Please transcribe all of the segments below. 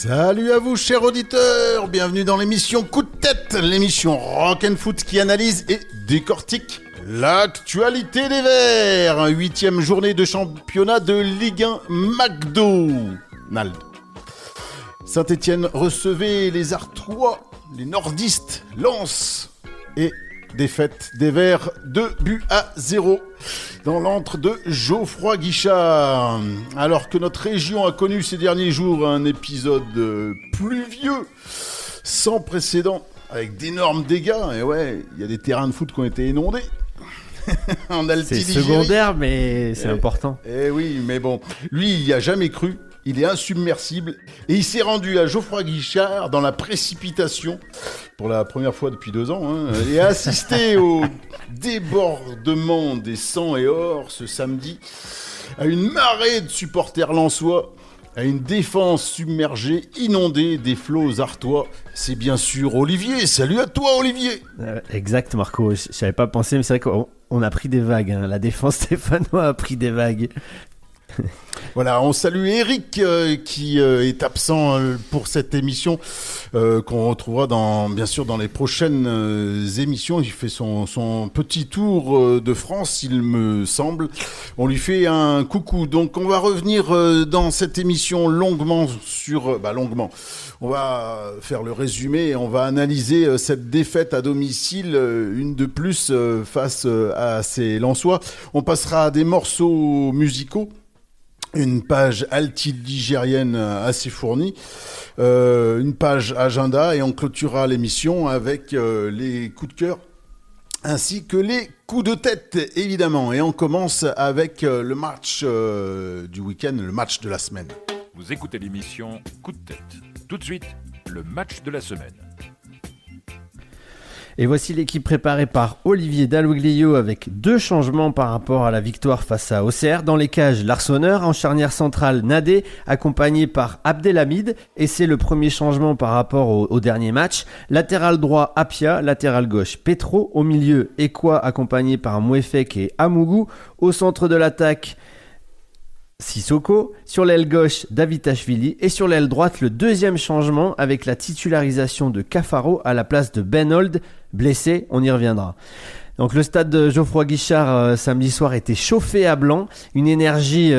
Salut à vous, chers auditeurs, bienvenue dans l'émission Coup de tête, l'émission Rock and Foot qui analyse et décortique l'actualité des Verts. 8e journée de championnat de Ligue 1 McDonald's. Saint-Etienne recevait les Artois, les nordistes, Lens et défaite des Verts 2-0 dans l'antre de Geoffroy Guichard. Alors que notre région a connu ces derniers jours un épisode pluvieux sans précédent avec d'énormes dégâts, et ouais, il y a des terrains de foot qui ont été inondés. En c'est secondaire, mais c'est important. Eh oui, mais bon, lui, il n'y a jamais cru. Il est insubmersible et il s'est rendu à Geoffroy Guichard dans la précipitation pour la première fois depuis 2 ans et a assisté au débordement des sangs et or ce samedi, à une marée de supporters lensois, à une défense submergée, inondée des flots artois. C'est bien sûr Olivier. Salut à toi, Olivier. Exact, Marco. Je n'avais pas pensé, mais c'est vrai qu'on a pris des vagues. La défense stéphanoise a pris des vagues. Voilà, on salue Eric qui est absent pour cette émission qu'on retrouvera bien sûr dans les prochaines émissions. Il fait son petit tour de France, il me semble. On lui fait un coucou. Donc on va revenir dans cette émission longuement sur... longuement. On va faire le résumé et on va analyser cette défaite à domicile, une de plus face à ces Lensois. On passera à des morceaux musicaux. Une page altiligérienne assez fournie, une page agenda, et on clôturera l'émission avec les coups de cœur ainsi que les coups de tête, évidemment. Et on commence avec le match du week-end, le match de la semaine. Vous écoutez l'émission Coup de tête. Tout de suite, le match de la semaine. Et voici l'équipe préparée par Olivier Dalloglio avec 2 changements par rapport à la victoire face à Auxerre. Dans les cages, l'Arseneur, en charnière centrale, Nadé, accompagné par Abdelhamid. Et c'est le premier changement par rapport au dernier match. Latéral droit, Apia. Latéral gauche, Petro. Au milieu, Ekwa, accompagné par Mouefek et Amougou. Au centre de l'attaque, Sissoko. Sur l'aile gauche, Davitashvili. Et sur l'aile droite, le deuxième changement avec la titularisation de Cafaro à la place de Ben Old, blessé, on y reviendra. Donc le stade de Geoffroy Guichard samedi soir était chauffé à blanc, une énergie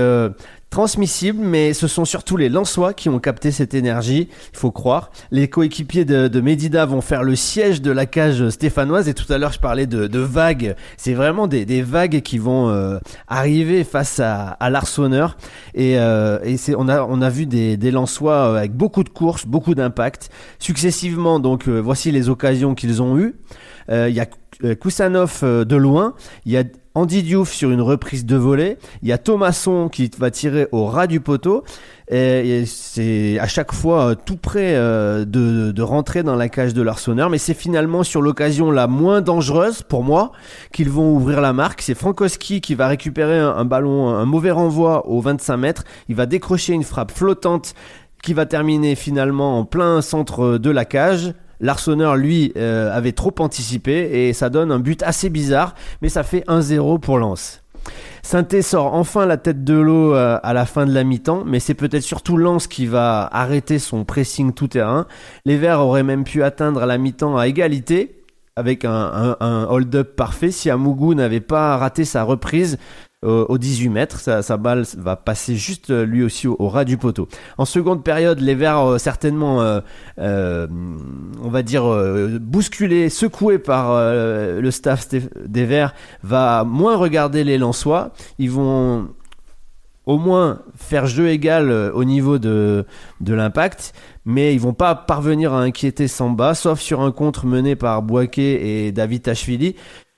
transmissible, mais ce sont surtout les Lensois qui ont capté cette énergie, il faut croire. Les coéquipiers de Medida vont faire le siège de la cage stéphanoise, et tout à l'heure je parlais de vagues, c'est vraiment des vagues qui vont arriver face à l'Arseneur, et on a vu des Lensois avec beaucoup de courses, beaucoup d'impact, successivement. Donc voici les occasions qu'ils ont eues. Il y a Kusanov de loin, il y a Andy Diouf sur une reprise de volée, il y a Thomasson qui va tirer au ras du poteau, et c'est à chaque fois tout près de rentrer dans la cage de l'Arseneur, mais c'est finalement sur l'occasion la moins dangereuse pour moi qu'ils vont ouvrir la marque. C'est Frankowski qui va récupérer un ballon, un mauvais renvoi aux 25 mètres, il va décrocher une frappe flottante qui va terminer finalement en plein centre de la cage. L'Arseneur, lui, avait trop anticipé et ça donne un but assez bizarre, mais ça fait 1-0 pour Lens. Saint-Étienne sort enfin la tête de l'eau à la fin de la mi-temps, mais c'est peut-être surtout Lens qui va arrêter son pressing tout-terrain. Les Verts auraient même pu atteindre la mi-temps à égalité avec un hold-up parfait si Amougou n'avait pas raté sa reprise au 18 mètres, sa balle va passer juste lui aussi au ras du poteau. En seconde période, les Verts certainement, on va dire, bousculés, secoués par le staff des Verts, va moins regarder les Lensois. Ils vont au moins faire jeu égal au niveau de l'impact, mais ils vont pas parvenir à inquiéter Samba, sauf sur un contre mené par Bouaké et Davitashvili.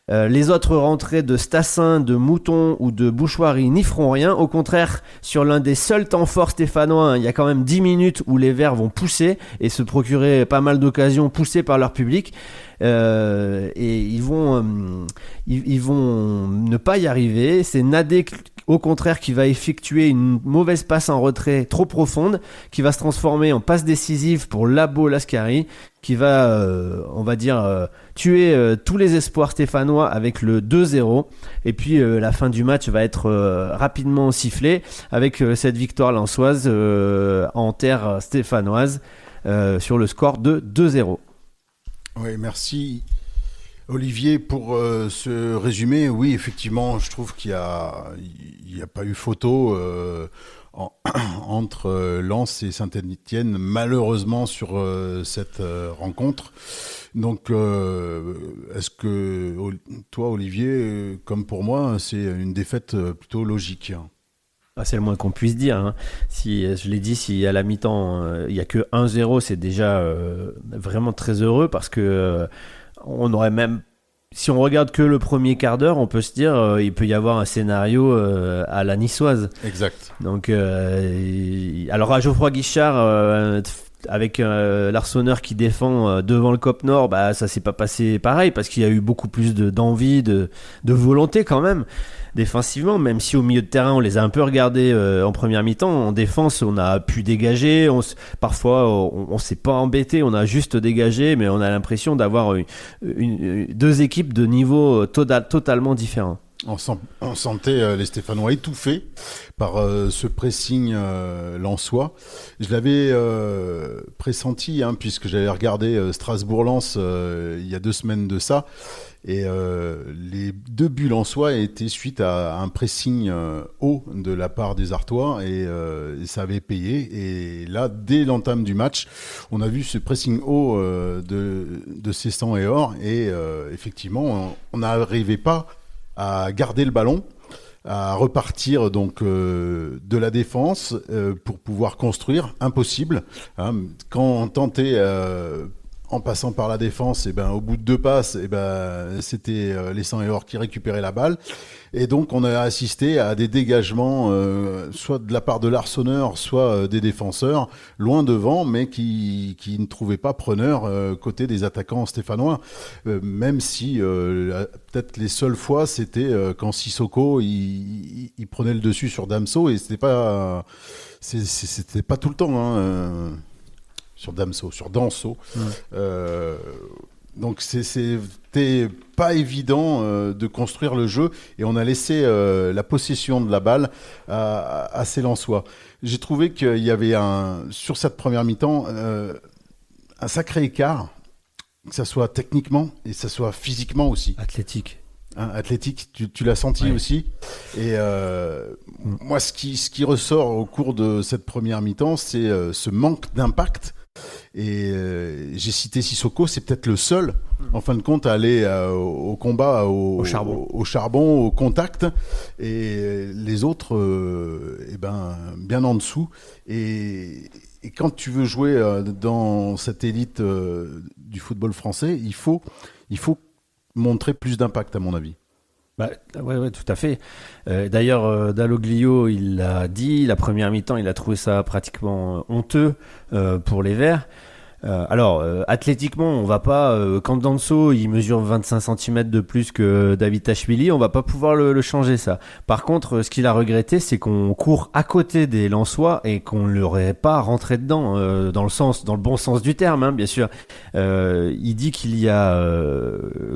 Les autres rentrées de Stassin, de Mouton ou de Bouchoirie n'y feront rien. Au contraire, sur l'un des seuls temps forts stéphanois, il y a quand même 10 minutes où les Verts vont pousser et se procurer pas mal d'occasions poussées par leur public. Et ils vont ne pas y arriver. C'est Nadé au contraire qui va effectuer une mauvaise passe en retrait trop profonde qui va se transformer en passe décisive pour Labo Lascari qui va, on va dire, tuer tous les espoirs stéphanois avec le 2-0. Et puis la fin du match va être rapidement sifflée avec cette victoire lensoise en terre stéphanoise sur le score de 2-0. Oui, merci Olivier pour ce résumé. Oui, effectivement, je trouve qu'il y a pas eu photo entre Lens et Saint-Étienne, malheureusement, sur cette rencontre. Donc, est-ce que toi, Olivier, comme pour moi, c'est une défaite plutôt logique? C'est le moins qu'on puisse dire. Hein. Si je l'ai dit, si à la mi-temps il n'y a que 1-0, c'est déjà vraiment très heureux parce que on aurait même, si on regarde que le premier quart d'heure, on peut se dire il peut y avoir un scénario à la niçoise. Exact. Donc, alors à Geoffroy Guichard, avec l'Arseneur qui défend devant le COP Nord, bah ça s'est pas passé pareil parce qu'il y a eu beaucoup plus d'envie, de volonté quand même défensivement, même si au milieu de terrain on les a un peu regardés en première mi-temps. En défense on a pu dégager, parfois on s'est pas embêté, on a juste dégagé, mais on a l'impression d'avoir deux équipes de niveau totalement différents. On sentait les Stéphanois étouffés par ce pressing lensois. Je l'avais pressenti, puisque j'avais regardé Strasbourg-Lens il y a 2 semaines de ça. Et les 2 buts lensois étaient suite à un pressing haut de la part des Artois et ça avait payé. Et là, dès l'entame du match, on a vu ce pressing haut de Cessan et Or. Et effectivement, on n'arrivait pas à garder le ballon, à repartir donc de la défense pour pouvoir construire. Impossible. Quand on tentait en passant par la défense, au bout de 2 passes, c'était les Sang et Or qui récupéraient la balle. Et donc on a assisté à des dégagements, soit de la part de l'Arseneur, soit des défenseurs, loin devant, mais qui ne trouvaient pas preneur côté des attaquants stéphanois. Même si peut-être les seules fois, c'était quand Sissoko il prenait le dessus sur Damso, et c'était pas tout le temps. Sur Danso. Donc c'était pas évident de construire le jeu, et on a laissé la possession de la balle à ces Lensois. J'ai trouvé qu'il y avait sur cette première mi-temps un sacré écart, que ça soit techniquement et que ça soit physiquement aussi. Athlétique. Athlétique, tu l'as senti aussi. Et moi, ce qui ressort au cours de cette première mi-temps, c'est ce manque d'impact. Et j'ai cité Sissoko, c'est peut-être le seul, en fin de compte, à aller au combat, au charbon, au contact. Et les autres, bien en dessous. Et quand tu veux jouer dans cette élite du football français, il faut montrer plus d'impact, à mon avis. Ouais, tout à fait. D'ailleurs, Dalloglio, il l'a dit, la première mi-temps, il a trouvé ça pratiquement honteux pour les Verts. Alors, athlétiquement, on va pas, quand Danso il mesure 25 cm de plus que David Tachvili, on va pas pouvoir le changer, ça. Par contre, ce qu'il a regretté, c'est qu'on court à côté des Lensois et qu'on ne l'aurait pas rentré dedans, dans le bon sens du terme, bien sûr. Il dit qu'il y a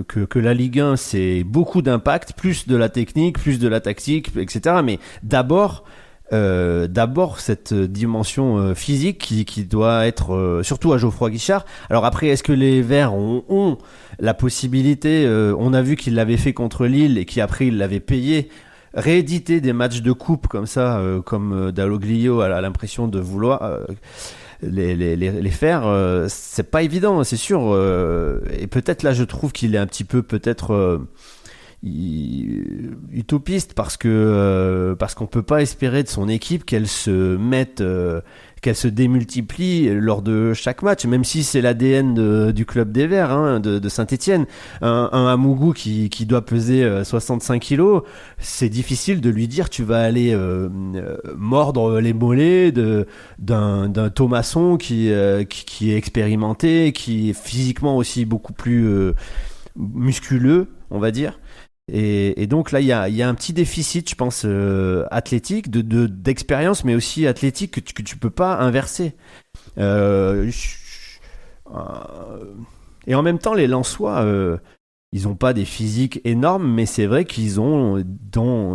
que la Ligue 1, c'est beaucoup d'impact, plus de la technique, plus de la tactique, etc. Mais d'abord cette dimension physique qui doit être surtout à Geoffroy Guichard. Alors après, est-ce que les Verts ont la possibilité, on a vu qu'ils l'avaient fait contre Lille et qu'après ils l'avaient payé, rééditer des matchs de coupe comme ça, comme Dalloglio a l'impression de vouloir les faire, c'est pas évident, c'est sûr. Et peut-être là, je trouve qu'il est un petit peu peut-être utopiste parce qu'on peut pas espérer de son équipe qu'elle se mette qu'elle se démultiplie lors de chaque match, même si c'est l'ADN du club des Verts, de Saint-Étienne. Un Amougou qui doit peser 65 kilos, c'est difficile de lui dire tu vas aller mordre les mollets d'un Thomasson qui est expérimenté, qui est physiquement aussi beaucoup plus musculeux, on va dire. Et donc là, il y a un petit déficit, je pense, athlétique, d'expérience, mais aussi athlétique que tu peux pas inverser. Et en même temps, les Lensois, ils n'ont pas des physiques énormes, mais c'est vrai qu'ils ont,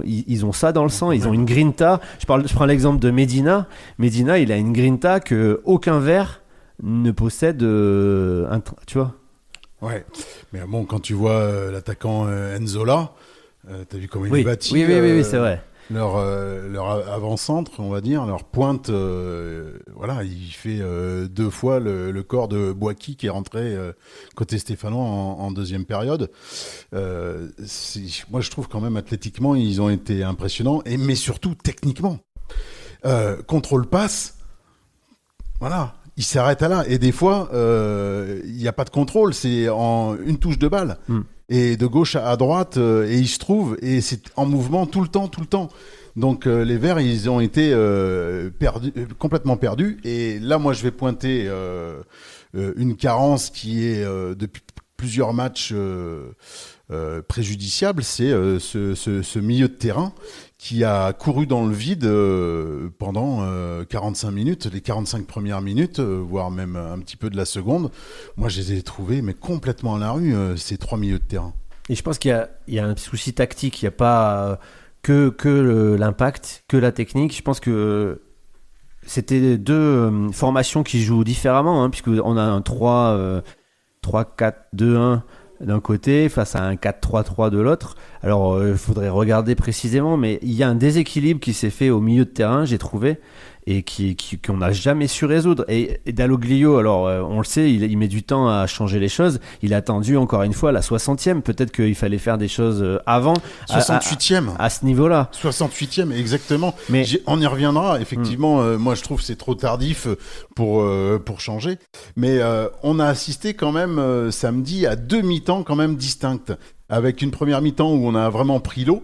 ils ont ça dans le sang. Ils ont une grinta. Je prends l'exemple de Medina. Medina, il a une grinta que aucun vert ne possède. Tu vois. Ouais, mais bon, quand tu vois l'attaquant Enzola, t'as vu comment il est bâti. Oui, c'est vrai. Leur avant-centre, on va dire, leur pointe, voilà, il fait 2 fois le corps de Boaki qui est rentré côté stéphanois en deuxième période. Moi, je trouve quand même athlétiquement, ils ont été impressionnants, mais surtout techniquement. Contrôle passe, voilà, il s'arrête à là. Et des fois, il n'y a pas de contrôle, c'est en une touche de balle. Et de gauche à droite, et il se trouve, et c'est en mouvement tout le temps. Donc les Verts, ils ont été complètement perdus. Et là, moi, je vais pointer une carence qui est depuis plusieurs matchs préjudiciable, c'est ce milieu de terrain qui a couru dans le vide pendant 45 minutes, les 45 premières minutes, voire même un petit peu de la seconde. Moi, je les ai trouvés mais complètement à la rue, ces 3 milieux de terrain. Et je pense qu'il y a un souci tactique, il n'y a pas que l'impact, que la technique. Je pense que c'était 2 formations qui jouent différemment, hein, puisqu'on a un 3-4-2-1 d'un côté face à un 4-3-3 de l'autre. Alors il faudrait regarder précisément, mais il y a un déséquilibre qui s'est fait au milieu de terrain, j'ai trouvé, et qu'on n'a jamais su résoudre. Et Dalloglio, alors on le sait, il met du temps à changer les choses. Il a attendu encore une fois la 60e. Peut-être qu'il fallait faire des choses avant. 68e. À ce niveau-là. 68e, exactement. Mais on y reviendra. Effectivement, moi je trouve que c'est trop tardif pour changer. Mais on a assisté quand même samedi à 2 mi-temps quand même distinctes. Avec une première mi-temps où on a vraiment pris l'eau.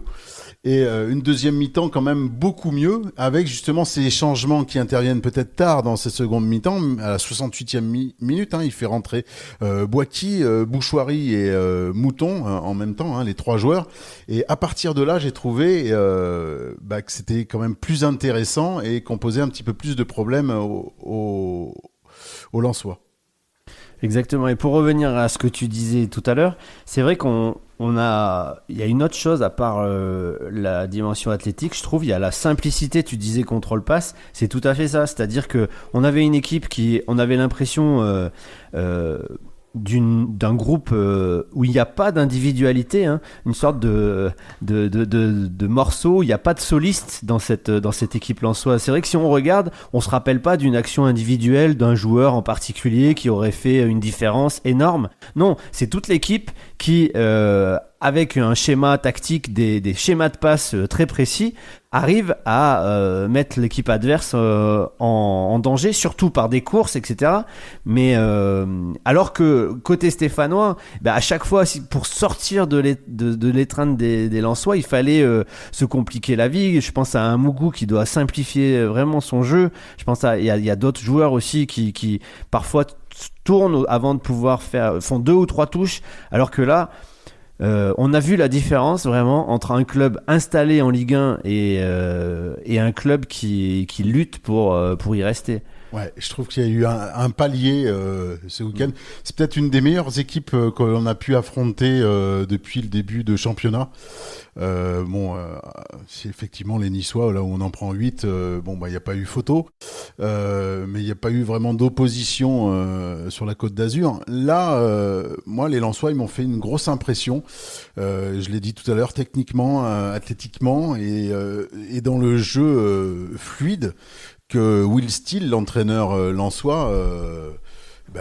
Et une deuxième mi-temps quand même beaucoup mieux, avec justement ces changements qui interviennent peut-être tard dans cette seconde mi-temps. À la 68e minute, il fait rentrer Boaki, Bouchoirie et Mouton en même temps, les 3 joueurs. Et à partir de là, j'ai trouvé que c'était quand même plus intéressant et qu'on posait un petit peu plus de problèmes aux Lensois. Exactement. Et pour revenir à ce que tu disais tout à l'heure, c'est vrai il y a une autre chose à part la dimension athlétique, je trouve, il y a la simplicité. Tu disais contrôle passe, c'est tout à fait ça. C'est-à-dire que on avait une équipe on avait l'impression d'un groupe où il n'y a pas d'individualité, une sorte de morceau, il n'y a pas de soliste dans cette équipe lensoise. C'est vrai que si on regarde, on se rappelle pas d'une action individuelle d'un joueur en particulier qui aurait fait une différence énorme. Non, c'est toute l'équipe qui avec un schéma tactique, des schémas de passe très précis, arrive à mettre l'équipe adverse en danger, surtout par des courses, etc. Mais alors que côté stéphanois, à chaque fois, pour sortir de l'étreinte des Lensois, il fallait se compliquer la vie. Je pense à un Mougou qui doit simplifier vraiment son jeu. Je pense il y a d'autres joueurs aussi qui parfois tournent avant de pouvoir font 2 ou 3 touches, alors que là, on a vu la différence vraiment entre un club installé en Ligue 1 et un club qui lutte pour y rester. Ouais, je trouve qu'il y a eu un palier ce week-end. C'est peut-être une des meilleures équipes qu'on a pu affronter depuis le début de championnat. C'est effectivement les Niçois, là où on en prend 8, il n'y a pas eu photo, mais il n'y a pas eu vraiment d'opposition sur la Côte d'Azur. Là, moi, les Lensois, ils m'ont fait une grosse impression. Je l'ai dit tout à l'heure, techniquement, athlétiquement et dans le jeu fluide. Que Will Steele, l'entraîneur lensois,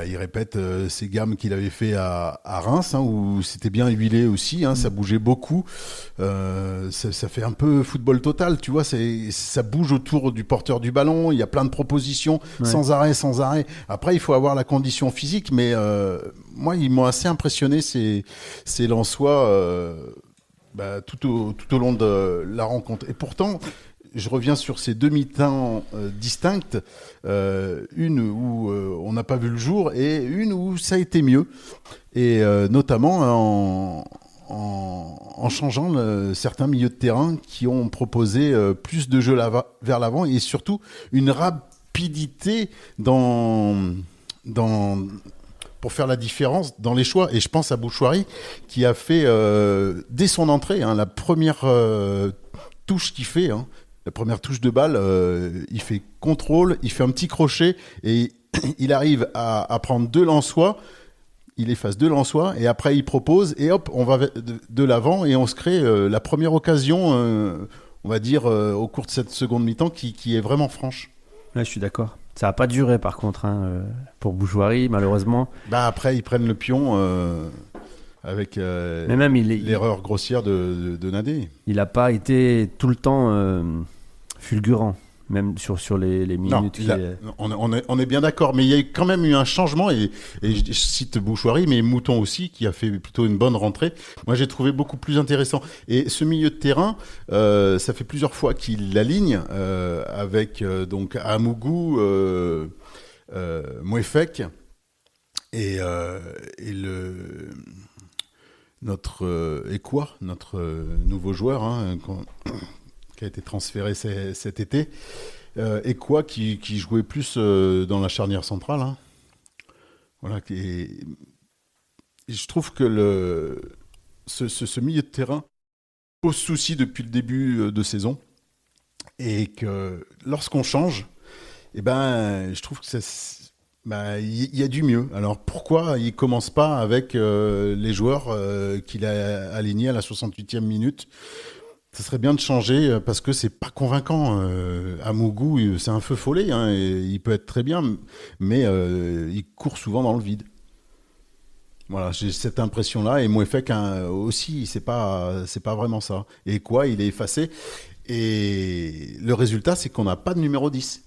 il répète ces gammes qu'il avait fait à Reims, où c'était bien huilé aussi, ça bougeait beaucoup. Ça fait un peu football total, tu vois, ça bouge autour du porteur du ballon, il y a plein de propositions, sans arrêt. Après, il faut avoir la condition physique, mais moi, ils m'ont assez impressionné, ces Lensois, tout au long de la rencontre. Et pourtant... Je reviens sur ces 2 mi-temps distinctes, une où on n'a pas vu le jour et une où ça a été mieux, et notamment en changeant certains milieux de terrain qui ont proposé plus de jeu vers l'avant et surtout une rapidité dans pour faire la différence dans les choix. Et je pense à Bouchoirie qui a fait, dès son entrée, la première touche qu'il fait, la première touche de balle, il fait contrôle, il fait un petit crochet et il arrive à prendre 2 Lensois. Il efface 2 Lensois et après il propose et hop, on va de l'avant et on se crée la première occasion, on va dire, au cours de cette seconde mi-temps qui est vraiment franche. Ouais, je suis d'accord. Ça n'a pas duré par contre pour Bouchoirie, malheureusement. Après, ils prennent le pion avec Mais même l'erreur grossière de Nadé. Il n'a pas été tout le temps fulgurant. Même sur les minutes. Non, on est bien d'accord, mais il y a quand même eu un changement, et je cite Bouchoirie, mais Mouton aussi, qui a fait plutôt une bonne rentrée. Moi, j'ai trouvé beaucoup plus intéressant. Et ce milieu de terrain, ça fait plusieurs fois qu'il l'aligne avec donc Amougou, Mouefek et notre Ekwa, notre nouveau joueur, qui a été transféré cet été, et quoi qui jouait plus dans la charnière centrale. Voilà, et je trouve que ce milieu de terrain pose souci depuis le début de saison, et que lorsqu'on change, je trouve que il y a du mieux. Alors pourquoi il commence pas avec les joueurs qu'il a alignés à la 68e minute? Ça serait bien de changer parce que c'est pas convaincant. Amougou, c'est un feu follet, et il peut être très bien, mais il court souvent dans le vide. Voilà, j'ai cette impression-là. Et Mouefek aussi, c'est pas vraiment ça. Et quoi, il est effacé. Et le résultat, c'est qu'on n'a pas de numéro 10.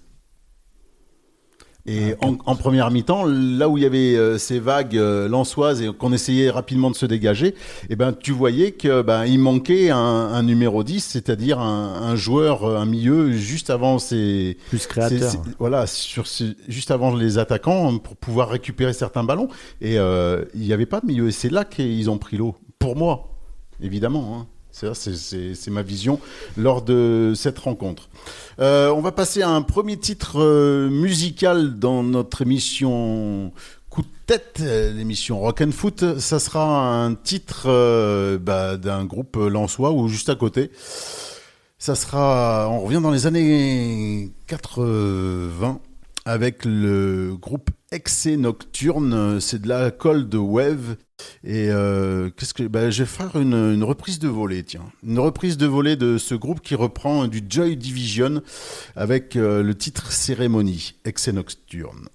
Et en première mi-temps, là où il y avait ces vagues lensoises et qu'on essayait rapidement de se dégager, tu voyais que il manquait un numéro 10, c'est-à-dire un joueur, un milieu juste avant plus créateur. Juste avant les attaquants pour pouvoir récupérer certains ballons. Et il n'y avait pas de milieu. Et c'est là qu'ils ont pris l'eau. Pour moi, évidemment. C'est ma vision lors de cette rencontre. On va passer à un premier titre musical dans notre émission Coup de tête, l'émission Rock and Foot. Ça sera un titre d'un groupe lensois ou juste à côté. On revient dans les années 80 avec le groupe Excès Nocturne. C'est de la cold wave. Et je vais faire une reprise de volée, une reprise de volée de ce groupe qui reprend du Joy Division avec le titre Cérémonie, Excès Nocturne.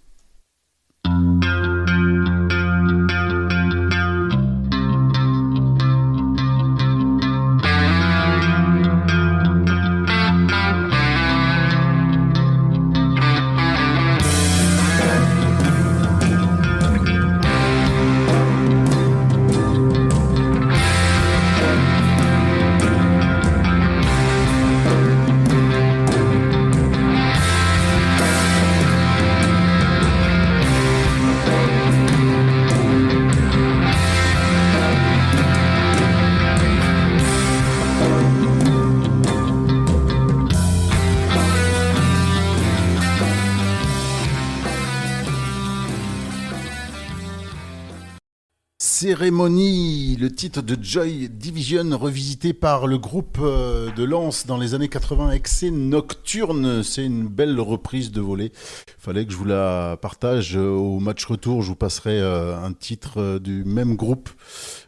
Cérémonie, le titre de Joy Division revisité par le groupe de Lens dans les années 80, Excès Nocturne. C'est une belle reprise de volée. Fallait que je vous la partage. Au match retour, je vous passerai un titre du même groupe,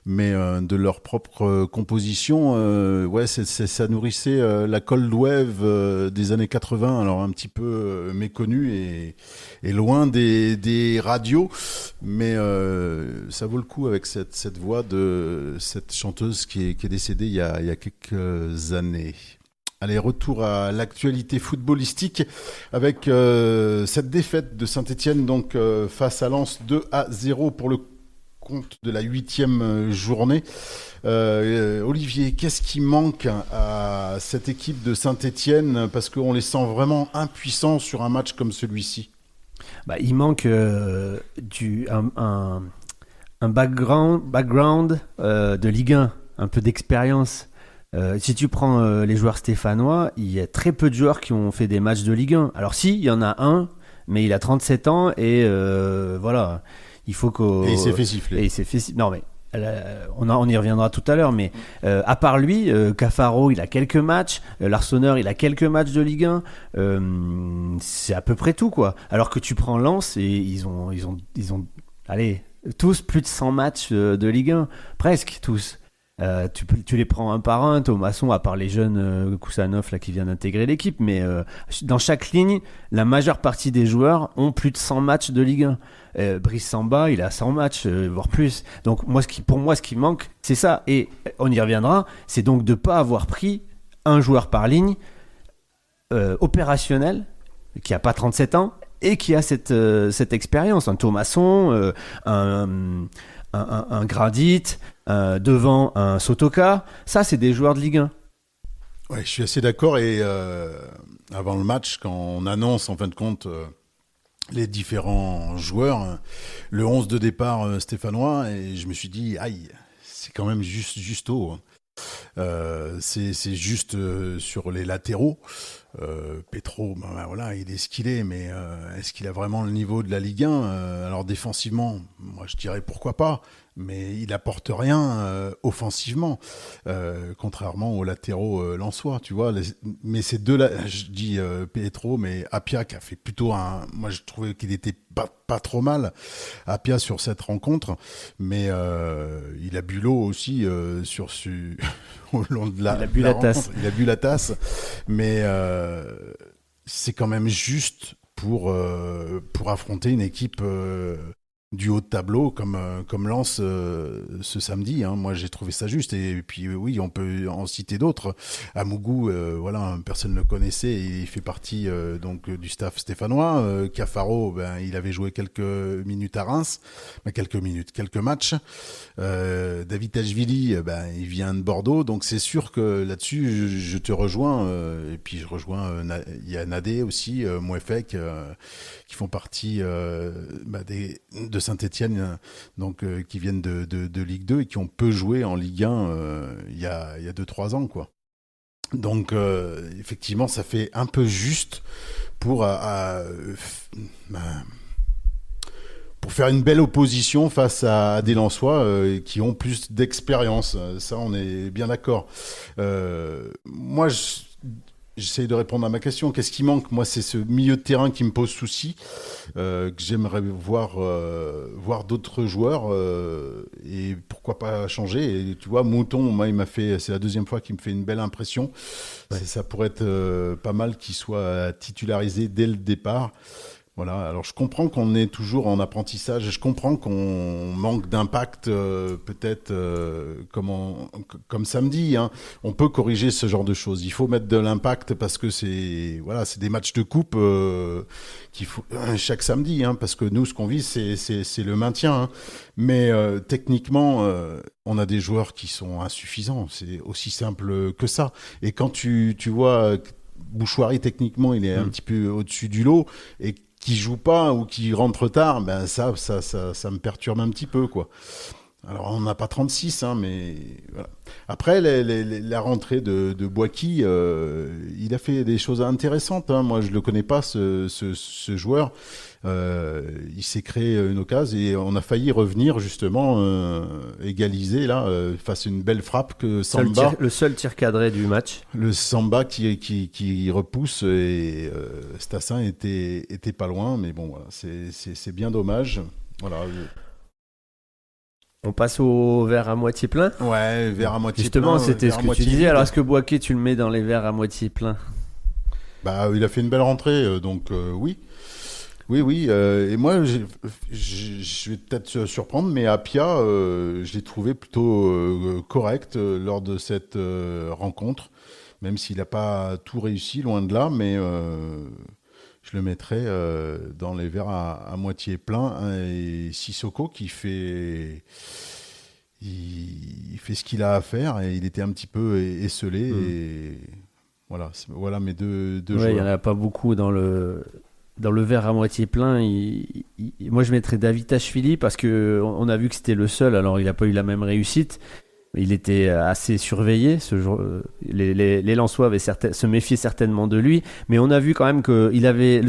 mais de leur propre composition. Ça nourrissait la cold wave des années 80, alors un petit peu méconnue et loin des radios, mais ça vaut le coup avec cette voix de cette chanteuse qui est décédée il y a quelques années. Allez, retour à l'actualité footballistique avec cette défaite de Saint-Étienne donc face à Lens 2-0 pour le compte de la 8e journée. Olivier, qu'est-ce qui manque à cette équipe de Saint-Étienne parce qu'on les sent vraiment impuissants sur un match comme celui-ci? Il manque un background de Ligue 1, un peu d'expérience. Si tu prends les joueurs stéphanois, il y a très peu de joueurs qui ont fait des matchs de Ligue 1. Alors si, il y en a un, mais il a 37 ans et voilà, Il faut que. Et il s'est fait siffler. Et il s'est fait siffler. Non, mais. On y reviendra tout à l'heure, mais à part lui, Cafaro, il a quelques matchs, Larsonneur, il a quelques matchs de Ligue 1, c'est à peu près tout, quoi. Alors que tu prends Lens et ils ont, allez, tous plus de 100 matchs de Ligue 1, presque tous. Tu les prends un par un, Thomasson, à part les jeunes Koussanov là, qui vient d'intégrer l'équipe, mais dans chaque ligne, la majeure partie des joueurs ont plus de 100 matchs de Ligue 1. Brice Samba, il a 100 matchs, voire plus. Donc pour moi, ce qui manque, c'est ça. Et on y reviendra, c'est donc de ne pas avoir pris un joueur par ligne opérationnel, qui n'a pas 37 ans, et qui a cette expérience. Un Thomasson, un Gradit, devant un Sotoka, ça c'est des joueurs de Ligue 1. Ouais, je suis assez d'accord. Et avant le match, quand on annonce en fin de compte les différents joueurs, le 11 de départ stéphanois, et je me suis dit, aïe, c'est quand même juste haut. C'est juste sur les latéraux. Petro, voilà, il est ce qu'il est, mais est-ce qu'il a vraiment le niveau de la Ligue 1 Alors défensivement, moi je dirais pourquoi pas, mais il apporte rien offensivement, contrairement aux latéraux lensois, tu vois. Mais ces deux là, je dis Petro, mais Apia qui a fait plutôt moi je trouvais qu'il était pas trop mal, Apia, sur cette rencontre, mais il a bu l'eau aussi au long de la rencontre. Il a bu la tasse, mais c'est quand même juste pour affronter une équipe du haut de tableau comme Lens ce samedi. Hein. Moi, j'ai trouvé ça juste. Et puis, oui, on peut en citer d'autres. Amougou, voilà, personne ne le connaissait. Il fait partie donc du staff stéphanois. Cafaro, il avait joué quelques minutes à Reims. Quelques matchs. Davitashvili, il vient de Bordeaux. Donc, c'est sûr que là-dessus, je te rejoins. Et puis, je rejoins, il y a Nadé aussi, Mouefek, qui font partie de Saint-Etienne, donc qui viennent de Ligue 2 et qui ont peu joué en Ligue 1 il y a 2-3 ans, quoi. Donc effectivement, ça fait un peu juste pour faire une belle opposition face à des Lensois qui ont plus d'expérience. Ça, on est bien d'accord. Moi, j'essaie de répondre à ma question. Qu'est-ce qui manque ? Moi, c'est ce milieu de terrain qui me pose souci, que j'aimerais voir d'autres joueurs et pourquoi pas changer. Et tu vois, Mouton, moi, c'est la deuxième fois qu'il me fait une belle impression. Ouais. Ça pourrait être pas mal qu'il soit titularisé dès le départ. Voilà, alors je comprends qu'on est toujours en apprentissage, je comprends qu'on manque d'impact peut-être comme samedi, hein. On peut corriger ce genre de choses, il faut mettre de l'impact parce que c'est des matchs de coupe qu'il faut chaque samedi, hein, parce que nous ce qu'on vit c'est le maintien, hein. Mais techniquement on a des joueurs qui sont insuffisants, c'est aussi simple que ça. Et quand tu vois Bouchoirie techniquement il est un petit peu au-dessus du lot et qui joue pas ou qui rentre tard, ça me perturbe un petit peu, quoi. Alors, on n'a pas 36, hein, mais voilà. Après, la rentrée de Boiky, il a fait des choses intéressantes, hein. Moi, je le connais pas, ce joueur. Il s'est créé une occasion et on a failli revenir, justement, égaliser, là, face à une belle frappe que Samba... Le seul tir cadré du match. Le Samba qui repousse et Stassin était pas loin, mais bon, voilà, c'est bien dommage. Voilà. On passe au verre à moitié plein. Ouais, verre à moitié Justement, plein. Justement, c'était ce que tu disais. Vide. Alors, est-ce que Boaké, tu le mets dans les verres à moitié plein ? Il a fait une belle rentrée, donc oui. Oui. Et moi, je vais peut-être surprendre, mais Apia, je l'ai trouvé plutôt correct lors de cette rencontre, même s'il n'a pas tout réussi, loin de là, mais je le mettrais dans les verres à moitié plein. Et Sissoko qui fait ce qu'il a à faire et il était un petit peu esselé. Et voilà mes deux joueurs. Il n'y en a pas beaucoup dans le verre à moitié plein. Moi, je mettrais Davitashvili parce qu'on a vu que c'était le seul. Alors, il n'a pas eu la même réussite. Il était assez surveillé. Ce jour, les Lensois se méfiaient certainement de lui, mais on a vu quand même que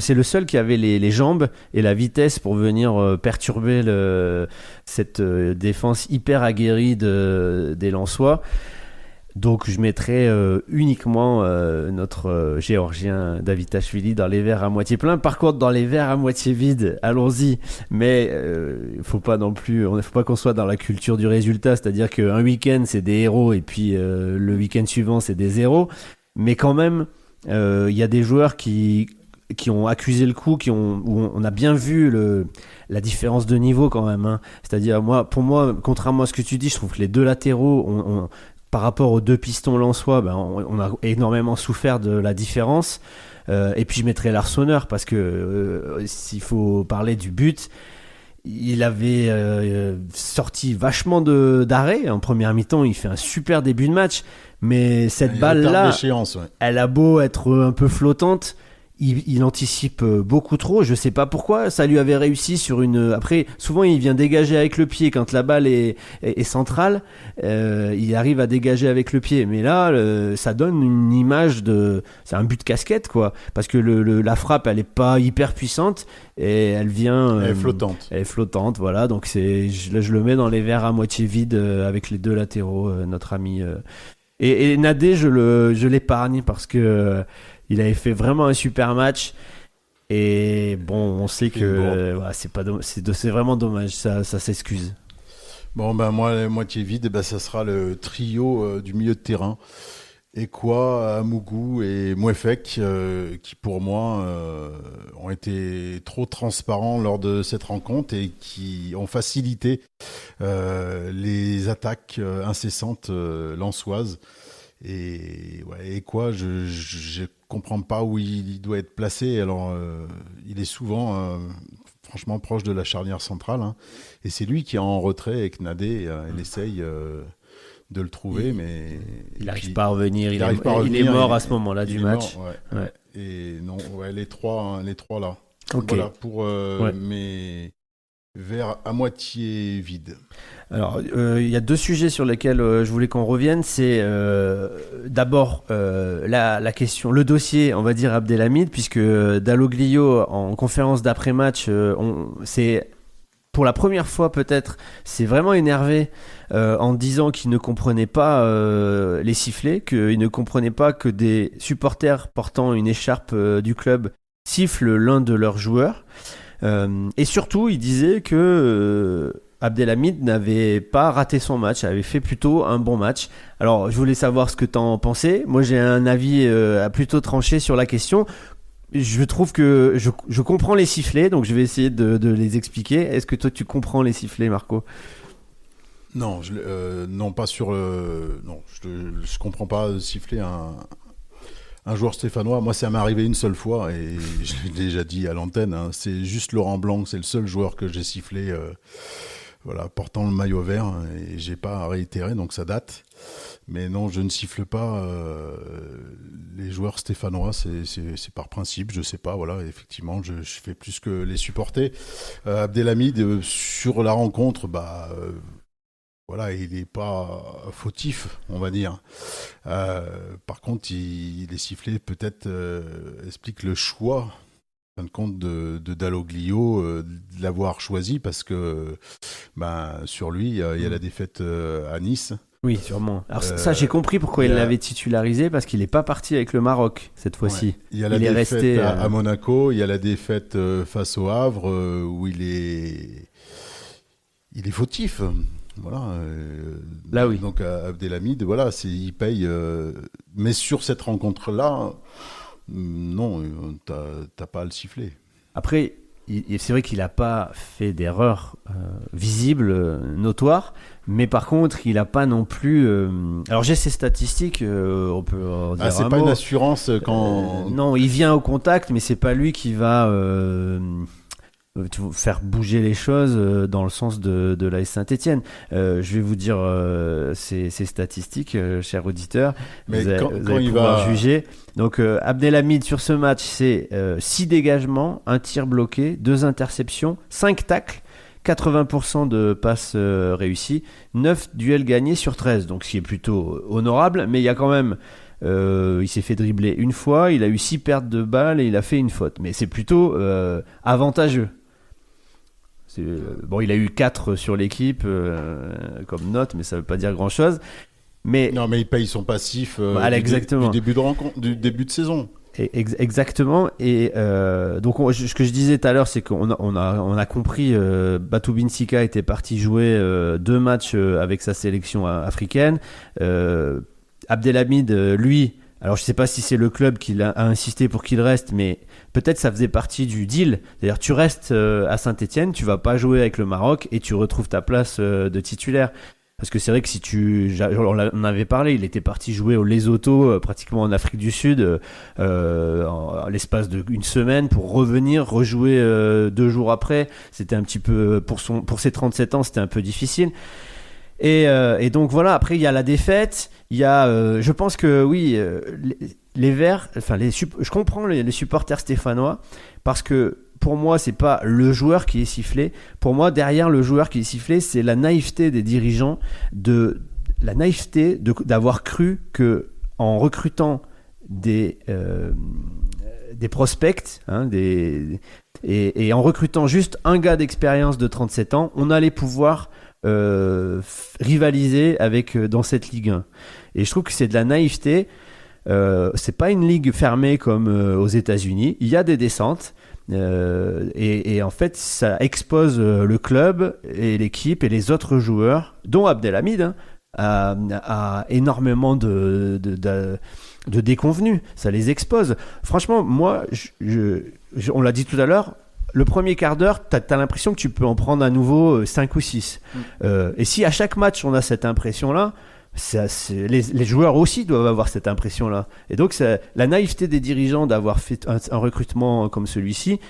c'est le seul qui avait les jambes et la vitesse pour venir perturber cette défense hyper aguerrie des Lensois. Donc je mettrais uniquement notre Géorgien Davitashvili dans les verres à moitié pleins. Par contre, dans les verres à moitié vides, allons-y. Mais faut pas qu'on soit dans la culture du résultat, c'est-à-dire qu'un week-end c'est des héros et puis le week-end suivant c'est des zéros. Mais quand même, il y a des joueurs qui ont accusé le coup, où on a bien vu la différence de niveau quand même. Hein. C'est-à-dire pour moi, contrairement à ce que tu dis, je trouve que les deux latéraux par rapport aux deux pistons lensois, on a énormément souffert de la différence. Et puis je mettrais l'Arseneur parce que s'il faut parler du but, il avait sorti vachement d'arrêt. En première mi-temps, il fait un super début de match. Mais cette balle-là, elle a beau être un peu flottante, il anticipe beaucoup trop. Je sais pas pourquoi. Ça lui avait réussi sur Après, souvent, il vient dégager avec le pied quand la balle est centrale. Il arrive à dégager avec le pied. Mais là, ça donne une image c'est un but casquette, quoi. Parce que la frappe, elle est pas hyper puissante et elle vient. Elle est flottante. Elle est flottante, voilà. Donc je le mets dans les verres à moitié vides avec les deux latéraux, notre ami. Et Nadé, je l'épargne parce que. Il avait fait vraiment un super match et bon, on sait que c'est vraiment dommage, ça s'excuse. Bon, moi, la moitié vide, ça sera le trio du milieu de terrain. Ekwa, Amougou et Mouefek, qui pour moi ont été trop transparents lors de cette rencontre et qui ont facilité les attaques incessantes lensoises. Et quoi, je comprends pas où il doit être placé. Alors, il est souvent, franchement, proche de la charnière centrale. Hein. Et c'est lui qui est en retrait avec Nadé. Il essaye de le trouver, mais il n'arrive pas à revenir. Il est mort à ce moment-là du match. Mort, ouais. Et non, les trois là. Okay. Voilà pour mes verres à moitié vides. Alors, il y a deux sujets sur lesquels je voulais qu'on revienne. C'est d'abord la question, le dossier, on va dire Abdelhamid, puisque Dalloglio, en conférence d'après-match, c'est pour la première fois peut-être, s'est vraiment énervé en disant qu'il ne comprenait pas les sifflets, qu'il ne comprenait pas que des supporters portant une écharpe du club sifflent l'un de leurs joueurs. Et surtout, il disait que Abdelhamid n'avait pas raté son match, avait fait plutôt un bon match. Alors, je voulais savoir ce que tu en pensais. Moi, j'ai un avis plutôt tranché sur la question. Je trouve que je comprends les sifflets, donc je vais essayer de les expliquer. Est-ce que toi, tu comprends les sifflets, Marco ? Non, non, pas sur... non, je comprends pas siffler un joueur stéphanois. Moi, ça m'est arrivé une seule fois et je l'ai déjà dit à l'antenne. Hein, c'est juste Laurent Blanc, c'est le seul joueur que j'ai sifflé portant le maillot vert et j'ai pas réitéré, donc ça date. Mais non, je ne siffle pas les joueurs stéphanois, c'est par principe, je sais pas, voilà, effectivement, je fais plus que les supporter. Abdelhamid, sur la rencontre, voilà, il n'est pas fautif, on va dire. Par contre, il est sifflé, peut-être explique le choix, en fin de compte, de Dalloglio, de l'avoir choisi, parce que sur lui, il y a la défaite à Nice. Oui, sûrement. Alors ça, j'ai compris pourquoi il l'avait titularisé, parce qu'il n'est pas parti avec le Maroc cette fois-ci. Ouais. Il y a la défaite resté, à Monaco, il y a la défaite face au Havre, où il est fautif. Voilà. Là, oui. Donc Abdelhamid, voilà, il paye. Mais sur cette rencontre-là, non, t'as pas à le siffler. Après, c'est vrai qu'il n'a pas fait d'erreur visible, notoire, mais par contre, il n'a pas non plus... Alors j'ai ces statistiques, on peut en dire c'est pas une assurance quand... non, il vient au contact, mais c'est pas lui qui va... faire bouger les choses dans le sens de l'AS Saint-Etienne. Je vais vous dire ces statistiques, chers auditeurs. Mais vous quand allez il pouvoir va juger. Donc Abdelhamid sur ce match, c'est 6 dégagements, 1 tir bloqué, 2 interceptions, 5 tacles, 80% de passes réussies, 9 duels gagnés sur 13, donc ce qui est plutôt honorable, mais il y a quand même... il s'est fait dribbler une fois, il a eu 6 pertes de balles et il a fait une faute. Mais c'est plutôt avantageux. Bon, il a eu 4 sur l'équipe comme note, mais ça veut pas dire grand-chose. Non, mais il paye son passif exactement. du début de saison. Exactement. Et donc, ce que je disais tout à l'heure, c'est qu'on a compris. Batou Binsika était parti jouer 2 matchs avec sa sélection africaine. Abdelhamid, lui, alors je sais pas si c'est le club qui a insisté pour qu'il reste, mais peut-être ça faisait partie du deal. C'est-à-dire tu restes à Saint-Etienne, tu vas pas jouer avec le Maroc et tu retrouves ta place de titulaire. Parce que c'est vrai que si on en avait parlé, il était parti jouer au Lesotho, pratiquement en Afrique du Sud, en l'espace d'une semaine pour revenir, rejouer 2 jours après. C'était un petit peu, pour ses 37 ans, c'était un peu difficile. Et donc voilà, après il y a la défaite, il y a, je pense que oui, les Verts, enfin je comprends les supporters stéphanois, parce que pour moi c'est pas le joueur qui est sifflé. Pour moi, derrière le joueur qui est sifflé, c'est la naïveté des dirigeants, d'avoir cru que en recrutant des prospects, hein, et en recrutant juste un gars d'expérience de 37 ans, on allait pouvoir rivaliser dans cette Ligue 1. Et je trouve que c'est de la naïveté. C'est pas une ligue fermée comme aux États-Unis. Il y a des descentes. Et en fait, ça expose le club et l'équipe et les autres joueurs, dont Abdelhamid, à énormément de déconvenues. Ça les expose. Franchement, moi, on l'a dit tout à l'heure, le premier quart d'heure, t'as l'impression que tu peux en prendre à nouveau 5 ou 6. Et si à chaque match, on a cette impression-là, les joueurs aussi doivent avoir cette impression-là. Et donc, la naïveté des dirigeants d'avoir fait un recrutement comme celui-ci,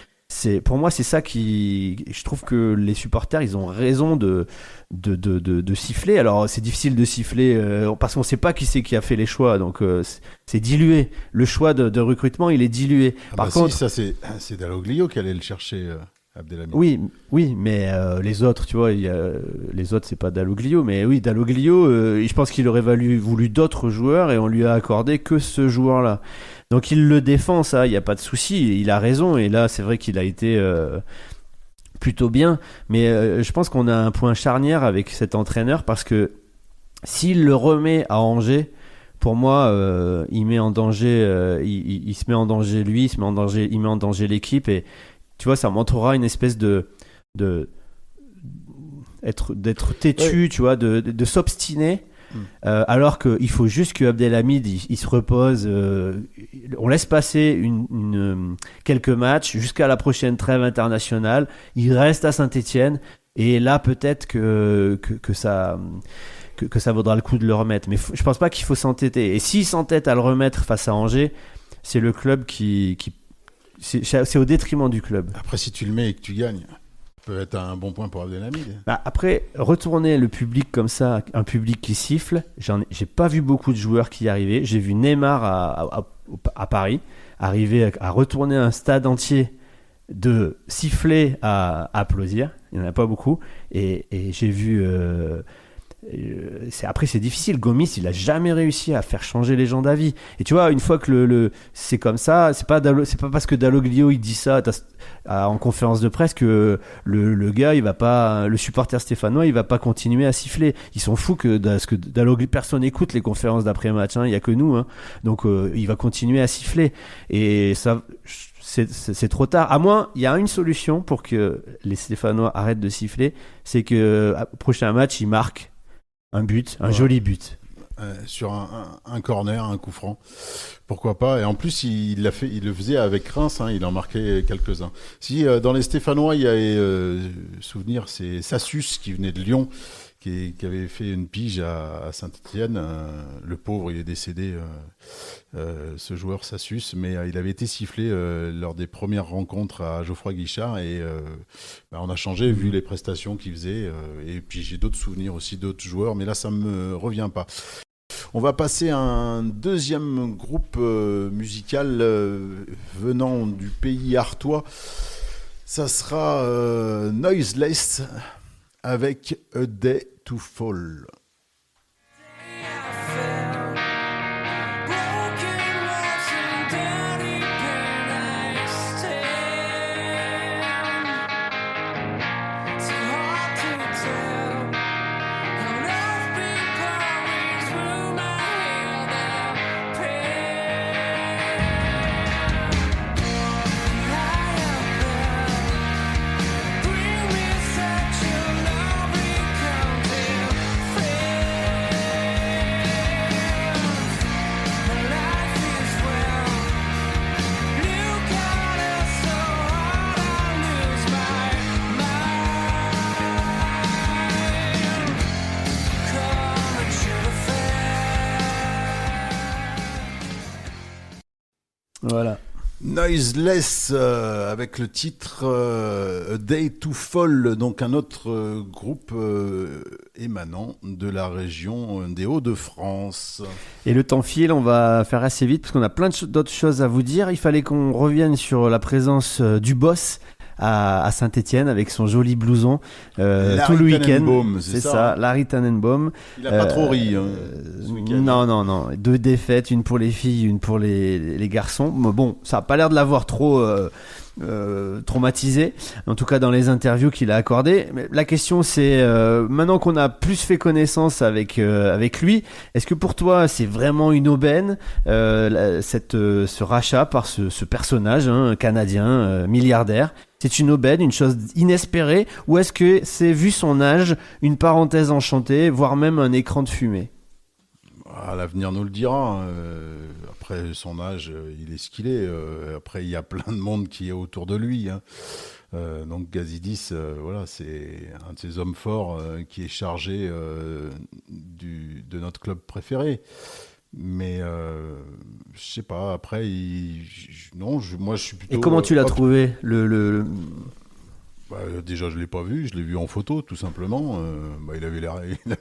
pour moi, c'est ça je trouve que les supporters, ils ont raison de siffler. Alors, c'est difficile de siffler parce qu'on ne sait pas qui c'est qui a fait les choix. Donc, c'est dilué. Le choix de recrutement, il est dilué. Par contre, ça, c'est Dalloglio qui allait le chercher. Abdelhamid. Oui, mais les autres, tu vois, les autres, c'est pas Dalloglio, mais oui, Dalloglio, je pense qu'il aurait voulu d'autres joueurs et on lui a accordé que ce joueur-là. Donc il le défend, ça, il n'y a pas de souci, il a raison, et là, c'est vrai qu'il a été plutôt bien, mais je pense qu'on a un point charnière avec cet entraîneur parce que s'il le remet à Angers, pour moi, il met en danger, il se met en danger lui, il met en danger l'équipe, et tu vois, ça montrera une espèce d'être têtu, tu vois, de s'obstiner, alors qu'il faut juste que Abdelhamid il se repose. On laisse passer quelques matchs jusqu'à la prochaine trêve internationale. Il reste à Saint-Etienne et là peut-être que ça vaudra le coup de le remettre. Mais je pense pas qu'il faut s'entêter. Et s'il s'entête à le remettre face à Angers, c'est le club qui c'est au détriment du club. Après, si tu le mets et que tu gagnes, ça peut être un bon point pour Abdelhamid. Après, retourner le public comme ça, un public qui siffle, j'ai pas vu beaucoup de joueurs qui y arrivaient. J'ai vu Neymar à Paris arriver à retourner un stade entier de siffler à applaudir. Il n'y en a pas beaucoup. Et j'ai vu... après c'est difficile. Gomis, il a jamais réussi à faire changer les gens d'avis. Et tu vois, une fois que c'est comme ça, c'est pas parce que Dalloglio il dit ça en conférence de presse que le gars il va pas, le supporter stéphanois il va pas continuer à siffler. Ils sont fous que Dalloglio, personne écoute les conférences d'après match, il y a que nous, donc il va continuer à siffler. Et ça, c'est trop tard. À moins, il y a une solution pour que les Stéphanois arrêtent de siffler, c'est que au prochain match ils marquent un but, joli but. Sur un corner, un coup franc. Pourquoi pas. Et en plus, il le faisait avec Reims, il en marquait quelques-uns. Si dans les Stéphanois, il y a souvenir, c'est Sassus qui venait de Lyon, qui avait fait une pige à Saint-Etienne. Le pauvre, il est décédé, ce joueur Sassus, mais il avait été sifflé lors des premières rencontres à Geoffroy Guichard, et on a changé vu les prestations qu'il faisait. Et puis j'ai d'autres souvenirs aussi d'autres joueurs, mais là ça me revient pas. On va passer à un deuxième groupe musical venant du pays artois. Ça sera Noiseless avec A Day to Fall. Voilà. Noiseless avec le titre A Day to Fall, donc un autre groupe émanant de la région des Hauts-de-France. Et le temps file, on va faire assez vite parce qu'on a plein d'autres choses à vous dire. Il fallait qu'on revienne sur la présence du boss à Saint-Étienne avec son joli blouson tout le week-end. C'est ça, Larry Tannenbaum. Il a pas trop ri ce week-end. Non. 2 défaites, une pour les filles, une pour les garçons. Mais bon, ça a pas l'air de l'avoir trop traumatisé, en tout cas dans les interviews qu'il a accordées. Mais la question c'est, maintenant qu'on a plus fait connaissance avec lui, est-ce que pour toi c'est vraiment une aubaine ce rachat par ce personnage canadien milliardaire? C'est une aubaine, une chose inespérée, ou est-ce que c'est, vu son âge, une parenthèse enchantée, voire même un écran de fumée? L'avenir nous le dira. Après son âge, il est ce qu'il est. Après, il y a plein de monde qui est autour de lui. Donc Gazidis, voilà, c'est un de ces hommes forts qui est chargé de notre club préféré. Mais je sais pas. Après, moi, je suis plutôt. Et comment tu l'as trouvé déjà, je l'ai pas vu. Je l'ai vu en photo, tout simplement. Il avait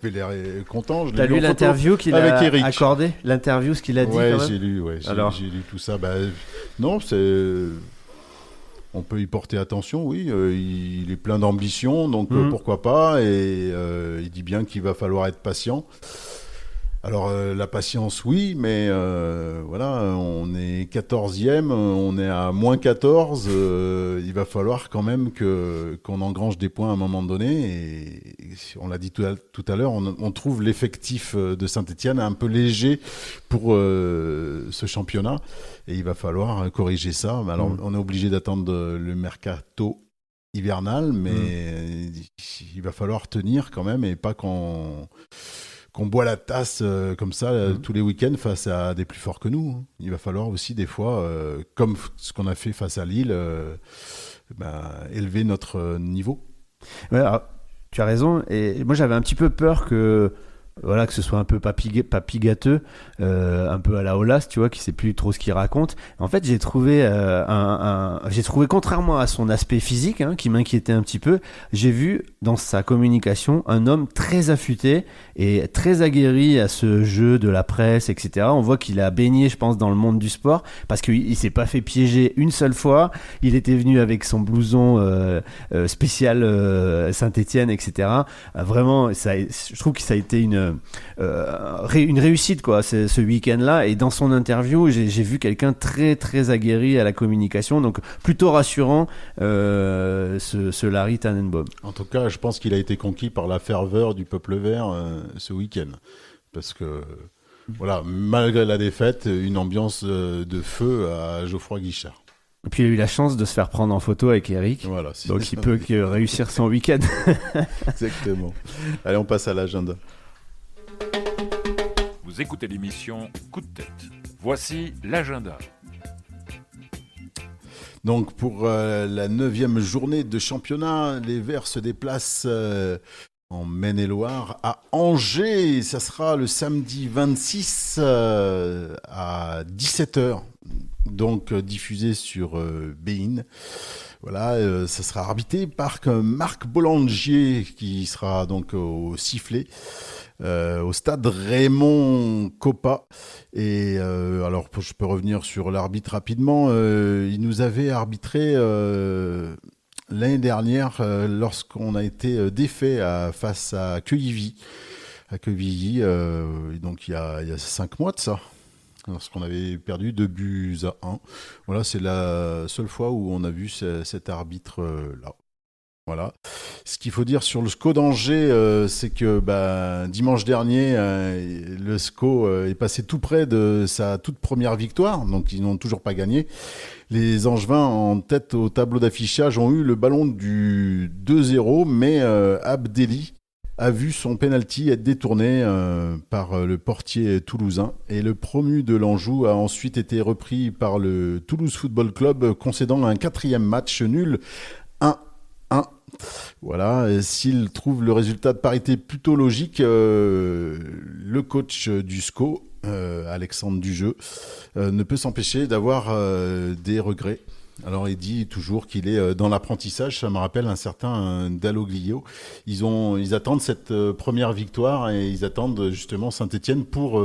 l'air content. T'as lu l'interview qu'il a accordée, l'interview, ce qu'il a dit. Ouais, quand même. j'ai lu. Alors, j'ai lu tout ça. Non, on peut y porter attention. Oui, il est plein d'ambition, donc pourquoi pas. Et il dit bien qu'il va falloir être patient. Alors, la patience, oui, mais voilà, on est 14e, on est à moins 14. Il va falloir quand même qu'on engrange des points à un moment donné. Et on l'a dit tout à l'heure, on trouve l'effectif de Saint-Étienne un peu léger pour ce championnat. Et il va falloir corriger ça. Alors, on est obligé d'attendre le mercato hivernal, mais il va falloir tenir quand même et pas qu'on boit la tasse comme ça tous les week-ends face à des plus forts que nous. Il va falloir aussi des fois, comme ce qu'on a fait face à Lille, élever notre niveau. Ouais, alors, tu as raison. Et moi, j'avais un petit peu peur que ce soit un peu papy gâteux, un peu à la Aulas, tu vois, qui sait plus trop ce qu'il raconte. En fait, j'ai trouvé contrairement à son aspect physique, qui m'inquiétait un petit peu, j'ai vu dans sa communication un homme très affûté et très aguerri à ce jeu de la presse, etc. On voit qu'il a baigné, je pense, dans le monde du sport parce qu'il s'est pas fait piéger une seule fois. Il était venu avec son blouson spécial Saint-Étienne, etc. Vraiment, je trouve que ça a été une réussite, quoi, ce week-end-là. Et dans son interview, j'ai vu quelqu'un très très aguerri à la communication, donc plutôt rassurant, ce Larry Tannenbaum. En tout cas, je pense qu'il a été conquis par la ferveur du peuple vert ce week-end, parce que voilà, malgré la défaite, une ambiance de feu à Geoffroy Guichard. Et puis il a eu la chance de se faire prendre en photo avec Eric, voilà, donc il peut que réussir son week-end. Exactement. Allez, on passe à l'agenda. Vous écoutez l'émission Coup de tête. Voici l'agenda. Donc pour la 9e journée de championnat, les Verts se déplacent en Maine-et-Loire à Angers. Ça sera le samedi 26 à 17h, donc diffusé sur beIN. Voilà, ça sera arbitré par Marc Bollangier qui sera donc au sifflet. Au stade Raymond Coppa. Et alors, je peux revenir sur l'arbitre rapidement. Il nous avait arbitré l'année dernière lorsqu'on a été défait face à Quevilly. À Quevilly, donc il y a 5 mois de ça. Lorsqu'on avait perdu 2-1. Voilà, c'est la seule fois où on a vu cet arbitre-là. Voilà. Ce qu'il faut dire sur le SCO d'Angers, c'est que dimanche dernier, le SCO est passé tout près de sa toute première victoire, donc ils n'ont toujours pas gagné. Les Angevins en tête au tableau d'affichage ont eu le ballon du 2-0, mais Abdelli a vu son penalty être détourné par le portier toulousain. Et le promu de l'Anjou a ensuite été repris par le Toulouse Football Club, concédant un 4e match nul 1-1. Voilà, s'il trouve le résultat de parité plutôt logique, le coach du SCO, Alexandre Dujeu, ne peut s'empêcher d'avoir des regrets. Alors il dit toujours qu'il est dans l'apprentissage, ça me rappelle un certain Dalloglio. Ils attendent cette première victoire et ils attendent justement Saint-Étienne pour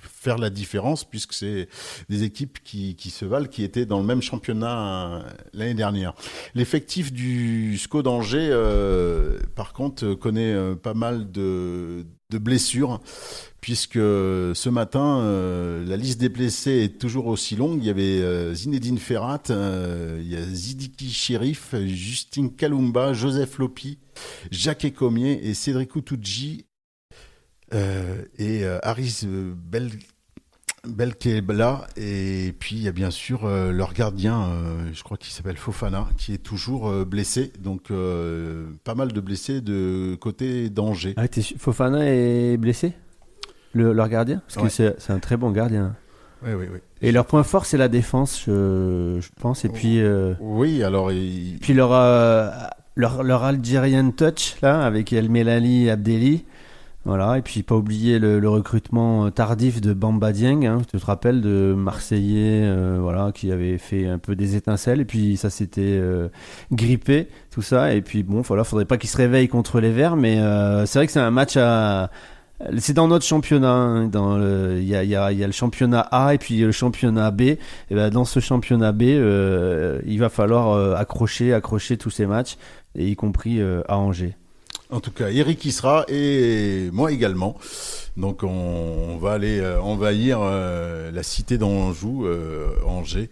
faire la différence, puisque c'est des équipes qui se valent, qui étaient dans le même championnat l'année dernière. L'effectif du SCO d'Angers, par contre, connaît pas mal de blessures, puisque ce matin, la liste des blessés est toujours aussi longue. Il y avait Zinedine Ferrat, il y a Zidiki Chérif, Justin Kalumba, Joseph Lopi, Jacques Ecomier et Cédric Outouji et Haris Belkebla. Et puis il y a bien sûr leur gardien, je crois qu'il s'appelle Fofana, qui est toujours blessé. Donc pas mal de blessés de côté d'Angers. Ah, Fofana est blessé, leur gardien, parce que c'est un très bon gardien. Oui. Et leur point fort, c'est la défense, je pense. Et puis oui, alors puis leur Algerian touch là, avec El Melali et Abdelli. Voilà, et puis pas oublier le recrutement tardif de Bamba Dieng, hein, tu te rappelles, de Marseillais, qui avait fait un peu des étincelles, et puis ça s'était grippé, tout ça, et puis bon, voilà, faudrait pas qu'il se réveille contre les Verts, mais c'est vrai que c'est un match c'est dans notre championnat, hein, il y a le championnat A et puis le championnat B. Et ben dans ce championnat B, il va falloir accrocher tous ces matchs, et y compris à Angers. En tout cas, Eric y sera et moi également. Donc on va aller envahir la cité d'Anjou, Angers,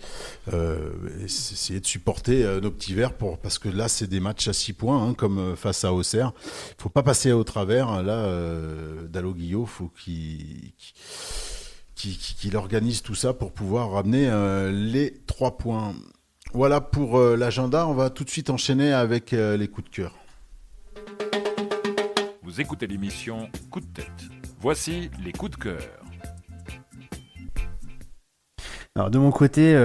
essayer de supporter nos petits Verts parce que là c'est des matchs à 6 points, hein, comme face à Auxerre. Il faut pas passer au travers. Là, Dalloglio, faut qu'il organise tout ça pour pouvoir ramener les 3 points. Voilà pour l'agenda. On va tout de suite enchaîner avec les coups de cœur. Vous écoutez l'émission Coup de tête. Voici les coups de cœur. Alors de mon côté,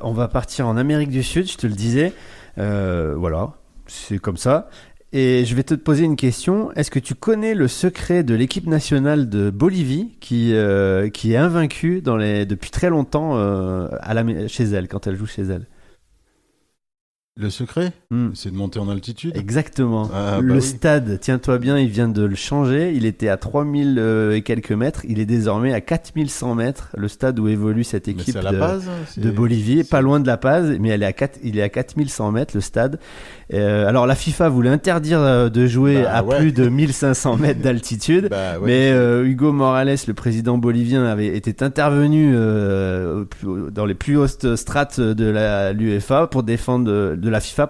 on va partir en Amérique du Sud, je te le disais. Voilà, c'est comme ça. Et je vais te poser une question. Est-ce que tu connais le secret de l'équipe nationale de Bolivie qui est invaincue depuis très longtemps chez elle, quand elle joue chez elle? Le secret, c'est de monter en altitude. Exactement. Le stade, tiens-toi bien, il vient de le changer. Il était à 3000 et quelques mètres. Il est désormais à 4100 mètres, le stade où évolue cette équipe de Bolivie. Pas loin de La Paz, mais il est à 4100 mètres, le stade. Alors la FIFA voulait interdire de jouer plus de 1500 mètres d'altitude. Mais Hugo Morales, le président bolivien, était intervenu dans les plus hautes strates de l'UEFA de la FIFA,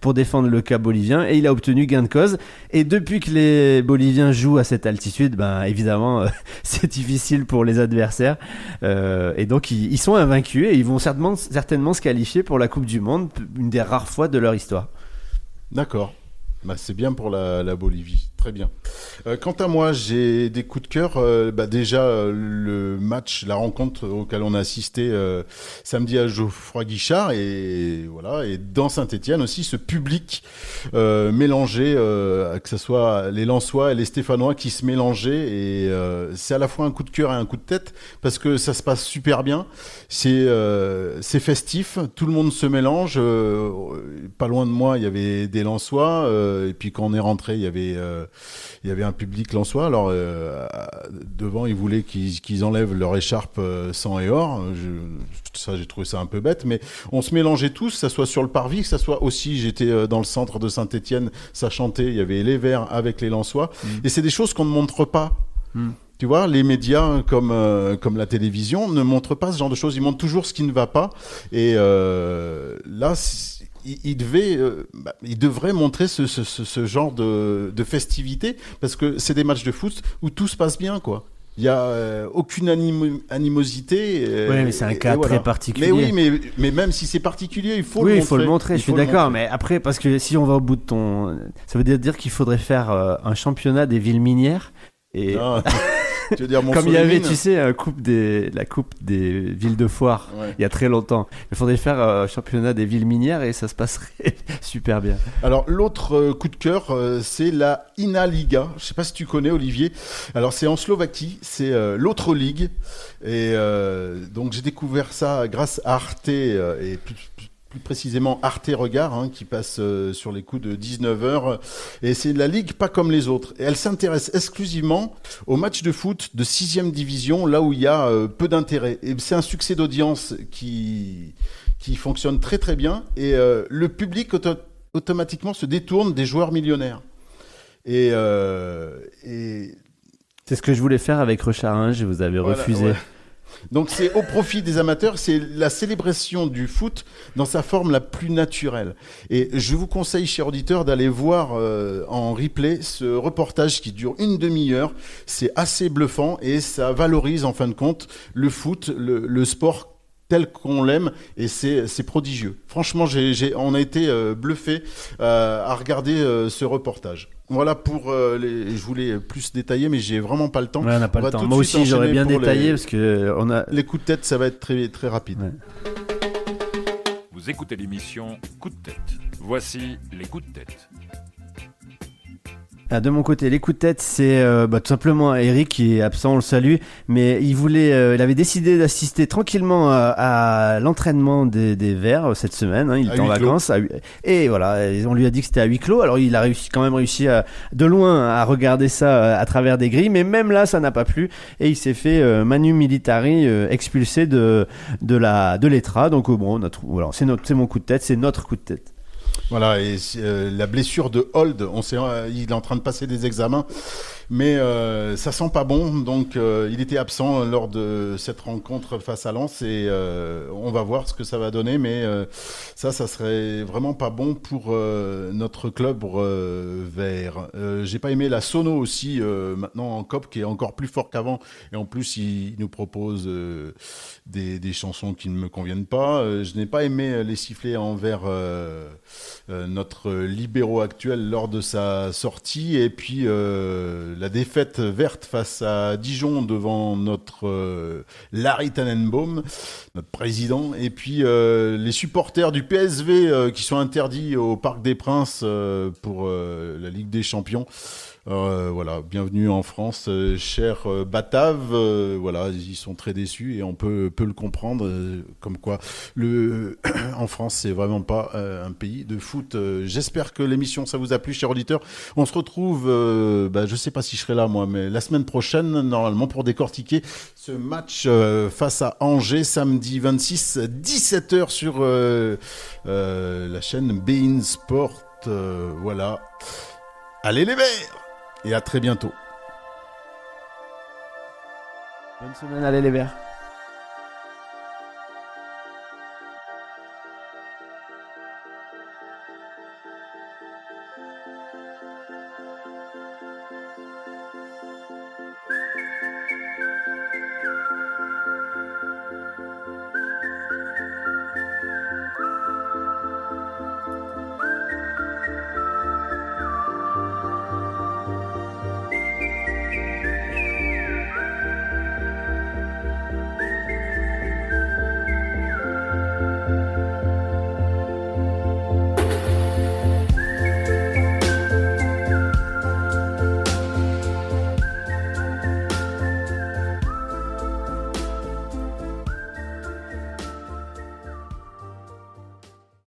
pour défendre le cas bolivien, et il a obtenu gain de cause. Et depuis que les Boliviens jouent à cette altitude, évidemment, c'est difficile pour les adversaires. Et donc, ils sont invaincus et ils vont certainement se qualifier pour la Coupe du Monde, une des rares fois de leur histoire. D'accord. C'est bien pour la Bolivie. Très bien. Quant à moi, j'ai des coups de cœur. Déjà, le match, la rencontre auquel on a assisté samedi à Geoffroy Guichard, et voilà, et dans Saint-Étienne aussi, ce public mélangé, que ce soit les Lensois et les Stéphanois qui se mélangeaient, et c'est à la fois un coup de cœur et un coup de tête parce que ça se passe super bien. C'est festif, tout le monde se mélange. Pas loin de moi, il y avait des Lensois, et puis quand on est rentré, il y avait il y avait un public lensois. Alors devant, ils voulaient qu'ils enlèvent leur écharpe sang et or. J'ai trouvé ça un peu bête, mais on se mélangeait tous, que ça soit sur le parvis, que ça soit aussi, j'étais dans le centre de Saint-Étienne, ça chantait, il y avait les Verts avec les lensois, et c'est des choses qu'on ne montre pas. Tu vois, les médias comme la télévision ne montrent pas ce genre de choses, ils montrent toujours ce qui ne va pas, et là, il devrait montrer ce genre de festivité, parce que c'est des matchs de foot où tout se passe bien, quoi. Il n'y a aucune animosité. Oui, mais c'est un cas très particulier. Mais oui, mais même si c'est particulier, il faut le montrer. Oui, il faut le montrer, je suis d'accord. Mais après, parce que si on va au bout de ça veut dire qu'il faudrait faire un championnat des villes minières. Et... Non. Tu veux dire comme il y avait, tu sais, la coupe des villes de foire, il y a très longtemps. Il faudrait faire un championnat des villes minières et ça se passerait super bien. Alors, l'autre coup de cœur, c'est la Ina Liga. Je ne sais pas si tu connais, Olivier. Alors, c'est en Slovaquie, c'est l'autre ligue. Et donc, j'ai découvert ça grâce à Arte et plus précisément Arte Regard, qui passe sur les coups de 19h. Et c'est la ligue pas comme les autres. Et elle s'intéresse exclusivement aux matchs de foot de 6e division, là où il y a peu d'intérêt. Et c'est un succès d'audience qui fonctionne très très bien. Et le public automatiquement se détourne des joueurs millionnaires. Et c'est ce que je voulais faire avec Recharinge et vous avez refusé. Ouais. Donc c'est au profit des amateurs, c'est la célébration du foot dans sa forme la plus naturelle. Et je vous conseille, chers auditeurs, d'aller voir en replay ce reportage qui dure une demi-heure. C'est assez bluffant et ça valorise en fin de compte le foot, le sport tel qu'on l'aime, et c'est prodigieux. Franchement, on a été bluffés à regarder ce reportage. Voilà pour je voulais plus détailler, mais j'ai vraiment pas le temps. Ouais, on n'a pas le temps. Moi aussi, j'aurais bien détaillé parce que les coups de tête, ça va être très très rapide. Ouais. Vous écoutez l'émission Coup de tête. Voici les coups de tête. De mon côté, les coups de tête, c'est tout simplement Eric qui est absent, on le salue, mais il avait décidé d'assister tranquillement à l'entraînement des Verts cette semaine. Il était en vacances et voilà, on lui a dit que c'était à huis clos. Alors il a quand même réussi de loin à regarder ça à travers des grilles, mais même là, ça n'a pas plu et il s'est fait manu militari expulsé de l'ETRA. Donc voilà, c'est mon coup de tête, c'est notre coup de tête. Voilà, et la blessure de Hold, il est en train de passer des examens, mais ça sent pas bon, donc il était absent lors de cette rencontre face à Lens, et on va voir ce que ça va donner, mais ça serait vraiment pas bon pour notre club vert. J'ai pas aimé la Sono aussi, maintenant en COP, qui est encore plus fort qu'avant, et en plus il nous propose des chansons qui ne me conviennent pas. Je n'ai pas aimé les sifflets envers notre libéraux actuel lors de sa sortie, et puis la défaite verte face à Dijon devant notre Larry Tannenbaum, notre président, et puis les supporters du PSV qui sont interdits au Parc des Princes pour la Ligue des Champions. Voilà, bienvenue en France, cher Batave. Voilà, ils sont très déçus et on peut le comprendre. Comme quoi, en France, c'est vraiment pas un pays de foot. J'espère que l'émission ça vous a plu, chers auditeurs. On se retrouve, je sais pas si je serai là moi, mais la semaine prochaine normalement pour décortiquer ce match face à Angers samedi 26 17h sur la chaîne beIN Sport. Voilà. Allez les Verts! Et à très bientôt. Bonne semaine, allez les Verts.